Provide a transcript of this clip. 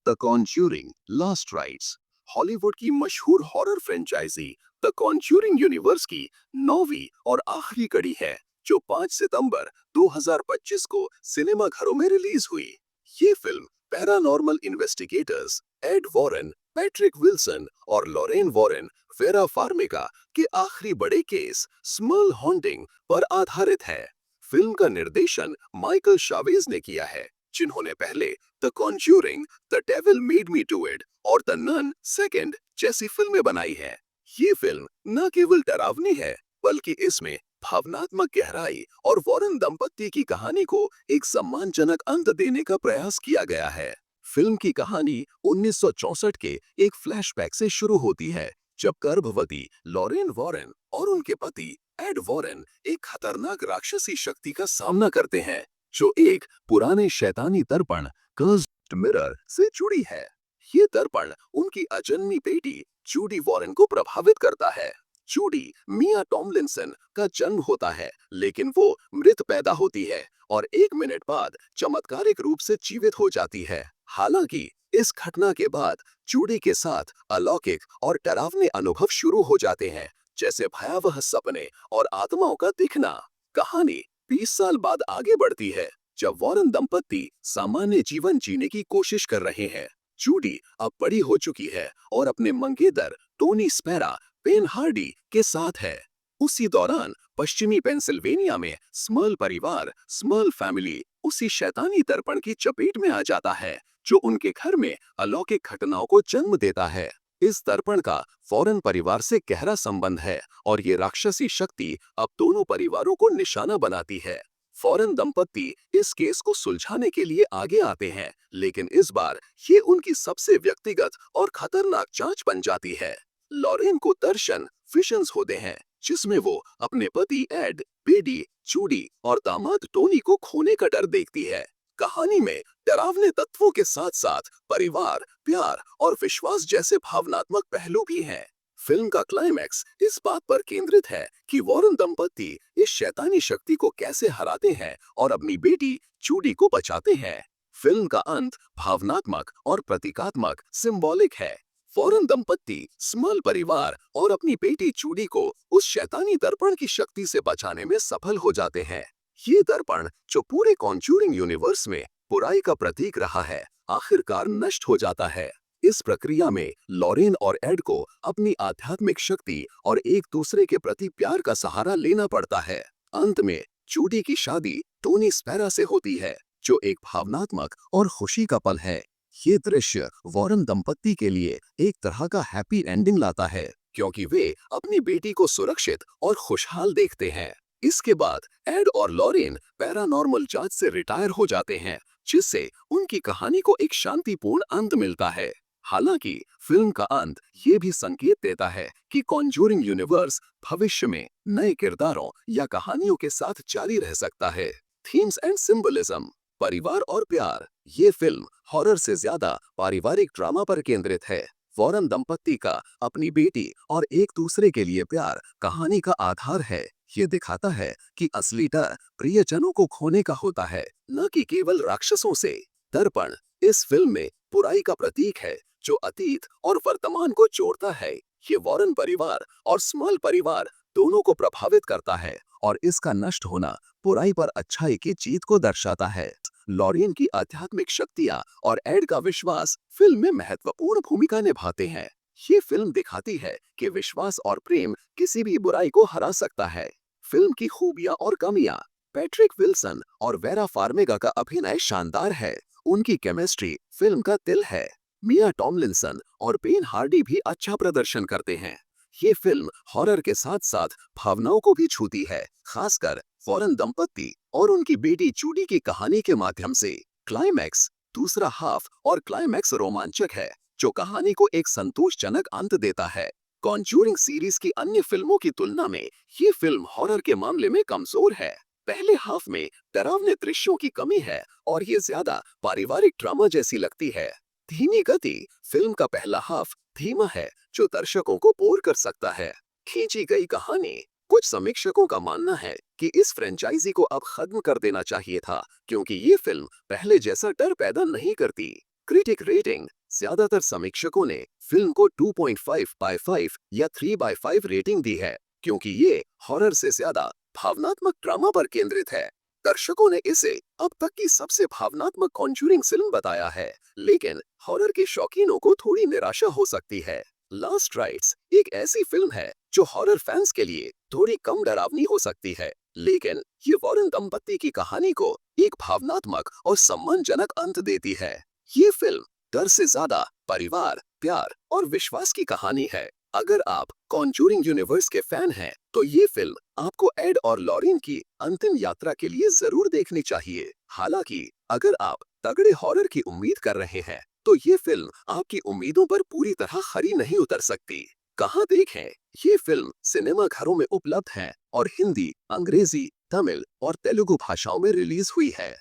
The conjuring last rites Hollywood की मशहूर horror franchise the conjuring universe की नौवीं और आखिरी कड़ी है, जो 5 सितंबर 2025 को सिनेमाघरों में रिलीज हुई। ये film paranormal investigators Ed Warren, Patrick Wilson और लॉरेन वॉरेन, वेरा फार्मिगा के आखिरी बड़े केस स्मर्ल हॉन्टिंग पर आधारित है। फिल्म का निर्देशन माइकल शावेज ने किया है, जिन्होंने पहले the Conjuring, the devil made me do it और द नन सेकंड जैसी फिल्में बनाई है। ये फिल्म न केवल डरावनी है, बल्कि इसमें भावनात्मक गहराई और वॉरेन दंपत्ति की कहानी को एक सम्मानजनक अंत देने का प्रयास किया गया है। फिल्म की कहानी 1964 के एक फ्लैशबैक से शुरू होती है, जब गर्भवती लॉरेन वॉरेन और उनके पति एड वॉरेन एक खतरनाक राक्षसी शक्ति का सामना करते हैं, जो एक पुराने शैतानी दर्पण कर्स्ड मिरर से जुड़ी है। ये दर्पण उनकी अजन्मी बेटी जूडी वॉरेन को प्रभावित करता है। जूडी मिया टॉमलिंसन का जन्म होता है, लेकिन वो मृत पैदा होती है और 1 मिनट बाद चमत्कारिक रूप से जीवित हो जाती है। हालांकि इस घटना के बाद जूडी के साथ अलौकिक और डरावने अनुभव शुरू हो जाते हैं, जैसे भयावह सपने और आत्माओं का दिखना। कहानी 20 साल बाद आगे बढ़ती है, जब वॉरेन दंपत्ति सामान्य जीवन जीने की कोशिश कर रहे हैं। जूडी अब बड़ी हो चुकी है और अपने मंगेतर टोनी स्पैरा पेन हार्डी के साथ है। उसी दौरान पश्चिमी पेंसिल्वेनिया में स्मर्ल परिवार, स्मर्ल फैमिली, उसी शैतानी दर्पण की चपेट में आ जाता है, जो उनके घर में अलौकिक घटनाओं को जन्म देता है। इस दर्पण का वॉरेन परिवार से गहरा संबंध है और ये राक्षसी शक्ति अब दोनों परिवारों को निशाना बनाती है। वॉरेन दंपत्ति इस केस को सुलझाने के लिए आगे आते हैं, लेकिन इस बार ये उनकी सबसे व्यक्तिगत और खतरनाक जांच बन जाती है। लॉरेन को दर्शन विजन्स होते हैं, जिसमें वो अपने पति एड, बेटी जूडी और दामाद टोनी को खोने का डर देखती है। कहानी में डरावने तत्वों के साथ साथ परिवार, प्यार और विश्वास जैसे भावनात्मक पहलू भी हैं। फिल्म का क्लाइमैक्स इस बात पर केंद्रित है कि वॉरेन दंपत्ति इस शैतानी शक्ति को कैसे हराते हैं और अपनी बेटी जूडी को बचाते हैं। फिल्म का अंत भावनात्मक और प्रतीकात्मक सिंबॉलिक है। वॉरेन दंपत्ति स्मॉल परिवार और अपनी बेटी जूडी को उस शैतानी दर्पण की शक्ति से बचाने में सफल हो जाते हैं। ये दर्पण, जो पूरे कॉन्ज्यूरिंग यूनिवर्स में बुराई का प्रतीक रहा है, आखिरकार नष्ट हो जाता है। इस प्रक्रिया में लॉरेन और एड को अपनी आध्यात्मिक शक्ति और एक दूसरे के प्रति प्यार का सहारा लेना पड़ता है। अंत में जूडी की शादी टोनी स्पैरा से होती है, जो एक भावनात्मक और खुशी का पल है। ये दृश्य वॉरेन दंपत्ति के लिए एक तरह का हैप्पी एंडिंग लाता है, क्योंकि वे अपनी बेटी को सुरक्षित और खुशहाल देखते हैं। इसके बाद एड और लॉरेन पैरानॉर्मल जांच से रिटायर हो जाते हैं, जिससे उनकी कहानी को एक शांतिपूर्ण अंत मिलता है। हालांकि फिल्म का अंत ये भी संकेत देता है कि कॉन्ज्यूरिंग यूनिवर्स भविष्य में नए किरदारों या कहानियों के साथ जारी रह सकता है। थीम्स एंड सिंबलिज्म, परिवार और प्यार। ये फिल्म हॉरर से ज्यादा पारिवारिक ड्रामा पर केंद्रित है। वॉरेन दंपत्ति का अपनी बेटी और एक दूसरे के लिए प्यार कहानी का आधार है। ये दिखाता है कि असली डर प्रियजनों को खोने का होता है, न कि केवल राक्षसों से। दर्पण इस फिल्म में बुराई का प्रतीक है, जो अतीत और वर्तमान को जोड़ता है। ये वॉरेन परिवार और स्मॉल परिवार दोनों को प्रभावित करता है और इसका नष्ट होना बुराई पर अच्छाई की जीत को दर्शाता है। लॉरेन की आध्यात्मिक शक्तियां और एड का विश्वास फिल्म में महत्वपूर्ण भूमिका निभाते हैं। ये फिल्म दिखाती है कि विश्वास और प्रेम किसी भी बुराई को हरा सकता है। फिल्म की खूबियां और कमियां। पैट्रिक विल्सन और वेरा फार्मिगा का अभिनय शानदार है। उनकी केमिस्ट्री फिल्म का दिल है। मिया टॉमलिंसन और पेन हार्डी भी अच्छा प्रदर्शन करते हैं। ये फिल्म हॉरर के साथ साथ भावनाओं को भी छूती है, खासकर वॉरेन दंपत्ति और उनकी बेटी जूडी की कहानी के माध्यम से। क्लाइमैक्स, दूसरा हाफ और क्लाइमैक्स रोमांचक है, जो कहानी को एक संतोषजनक अंत देता है। कॉन्ज्यूरिंग सीरीज की अन्य फिल्मों की तुलना में ये फिल्म हॉरर के मामले में कमजोर है। पहले हाफ में डरावने दृश्यों की कमी है और ये ज्यादा पारिवारिक ड्रामा जैसी लगती है। धीमी गति, फिल्म का पहला हाफ धीमा है, जो दर्शकों को बोर कर सकता है। खींची गई कहानी, कुछ समीक्षकों का मानना है कि इस फ्रेंचाइजी को अब खत्म कर देना चाहिए था, क्योंकि ये फिल्म पहले जैसा डर पैदा नहीं करती। Critic rating. ज्यादातर समीक्षकों ने फिल्म को 2.5/5 या 3/5 रेटिंग दी है, क्योंकि ये हॉरर से ज्यादा भावनात्मक ड्रामा पर केंद्रित है। दर्शकों ने इसे अब तक की सबसे भावनात्मक कॉन्जूरिंग फिल्म बताया है, लेकिन हॉरर के शौकीनों को थोड़ी निराशा हो सकती है। लास्ट राइट्स एक ऐसी फिल्म है जो हॉरर फैंस के लिए थोड़ी कम डरावनी हो सकती है, लेकिन ये वॉरेन दंपत्ति की कहानी को एक भावनात्मक और सम्मानजनक अंत देती है। ये फिल्म डर से ज्यादा परिवार, प्यार और विश्वास की कहानी है। अगर आप कॉन्जूरिंग यूनिवर्स के फैन हैं, तो ये फिल्म आपको एड और लॉरिन की अंतिम यात्रा के लिए जरूर देखनी चाहिए। हालांकि अगर आप तगड़े हॉरर की उम्मीद कर रहे हैं, तो ये फिल्म आपकी उम्मीदों पर पूरी तरह खरी नहीं उतर सकती। कहाँ देखें? ये फिल्म सिनेमा घरों में उपलब्ध है और हिंदी, अंग्रेजी, तमिल और तेलुगु भाषाओं में रिलीज हुई है।